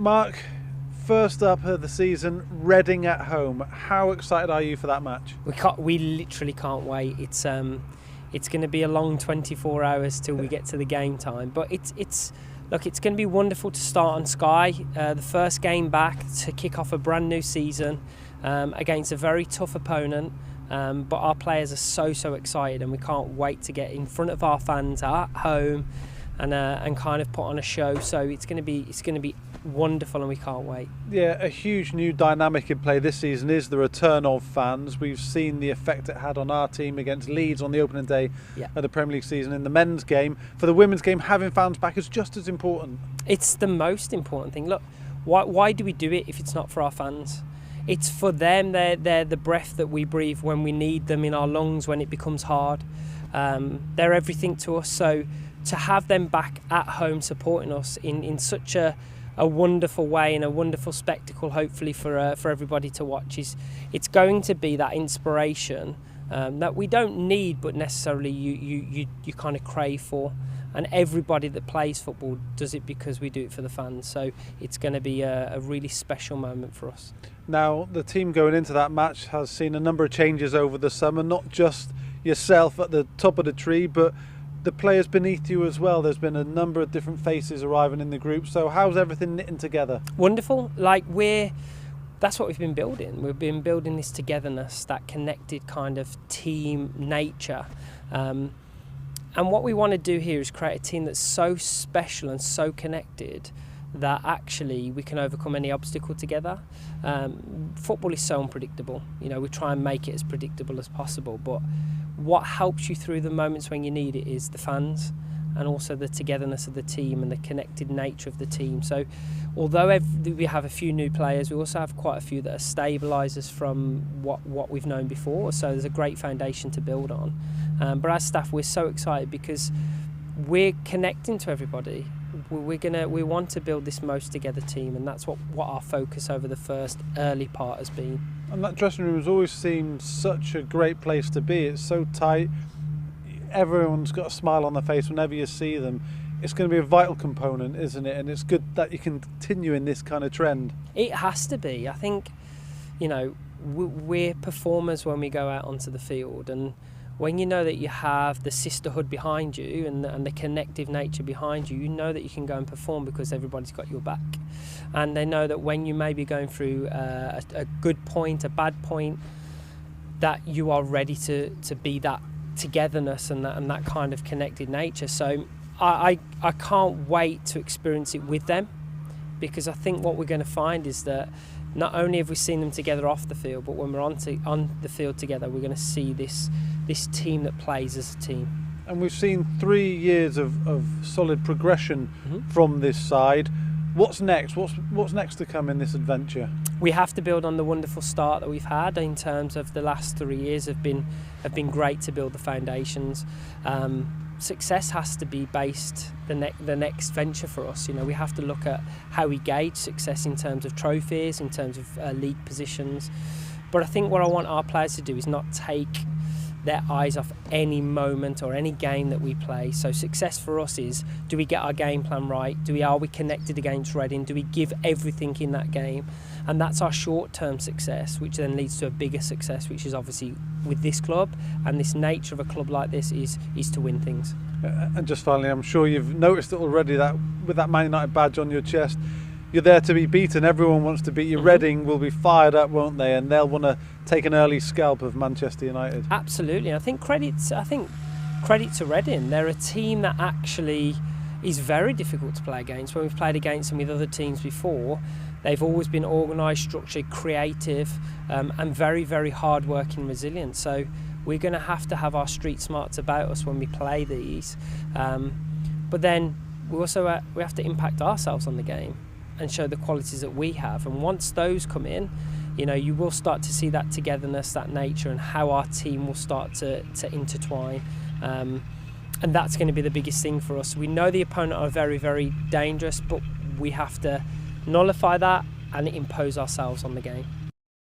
Mark, first up of the season, Reading at home. How excited are you for that match? We literally can't wait. It's going to be a long 24 hours till we get to the game time. But it's going to be wonderful to start on Sky. The first game back to kick off a brand new season against a very tough opponent. But our players are so excited, and we can't wait to get in front of our fans at home and kind of put on a show. So it's going to be wonderful, and we can't wait. Yeah, a huge new dynamic in play this season is the return of fans. We've seen the effect it had on our team against Leeds on the opening day of the Premier League season in the men's game. For the women's game, having fans back is just as important. It's the most important thing. Look, why do we do it if it's not for our fans? It's for them. They're the breath that we breathe when we need them in our lungs when it becomes hard. They're everything to us. So to have them back at home supporting us in such a wonderful way and a wonderful spectacle, hopefully for everybody to watch, it's going to be that inspiration that we don't need, but necessarily you kind of crave for. And everybody that plays football does it because we do it for the fans. So it's going to be a really special moment for us. Now, the team going into that match has seen a number of changes over the summer, not just yourself at the top of the tree, but the players beneath you as well. There's been a number of different faces arriving in the group. So how's everything knitting together? Wonderful. That's what we've been building. We've been building this togetherness, that connected kind of team nature. And what we want to do here is create a team that's so special and so connected that actually we can overcome any obstacle together. Football is so unpredictable. We try and make it as predictable as possible, but what helps you through the moments when you need it is the fans and also the togetherness of the team and the connected nature of the team. So although we have a few new players, we also have quite a few that are stabilisers from what we've known before. So there's a great foundation to build on. But as staff, we're so excited because we're connecting to everybody. We want to build this most together team, and that's what our focus over the first early part has been. And that dressing room has always seemed such a great place to be. It's so tight. Everyone's got a smile on their face whenever you see them. It's going to be a vital component, isn't it? And it's good that you can continue in this kind of trend. It has to be. I think, we're performers when we go out onto the field, and when you know that you have the sisterhood behind you and the connective nature behind you, you know that you can go and perform because everybody's got your back. And they know that when you may be going through a good point, a bad point, that you are ready to be that togetherness and that kind of connected nature. So I can't wait to experience it with them, because I think what we're going to find is that not only have we seen them together off the field, but when we're on the field together, we're going to see this team that plays as a team. And we've seen 3 years of solid progression from this side. What's next? What's next to come in this adventure? We have to build on the wonderful start that we've had in terms of the last 3 years have been great to build the foundations. Success has to be based the next venture for us. We have to look at how we gauge success in terms of trophies, in terms of league positions. But I think what I want our players to do is not take their eyes off any moment or any game that we play. So success for us is, do we get our game plan right? Are we connected against Reading? Do we give everything in that game? And that's our short-term success, which then leads to a bigger success, which is obviously with this club, and this nature of a club like this is to win things. And just finally, I'm sure you've noticed it already, that with that Man United badge on your chest, you're there to be beaten. Everyone wants to beat you. Reading will be fired up, won't they? And they'll want to take an early scalp of Manchester United. Absolutely. I think credit to Reading. They're a team that actually is very difficult to play against. When we've played against them with other teams before, they've always been organised, structured, creative, and very, very hard-working, resilient. So we're going to have our street smarts about us when we play these. But then we also we have to impact ourselves on the game and show the qualities that we have. And once those come in, you will start to see that togetherness, that nature, and how our team will start to intertwine. And that's going to be the biggest thing for us. We know the opponent are very, very dangerous, but we have to nullify that and impose ourselves on the game.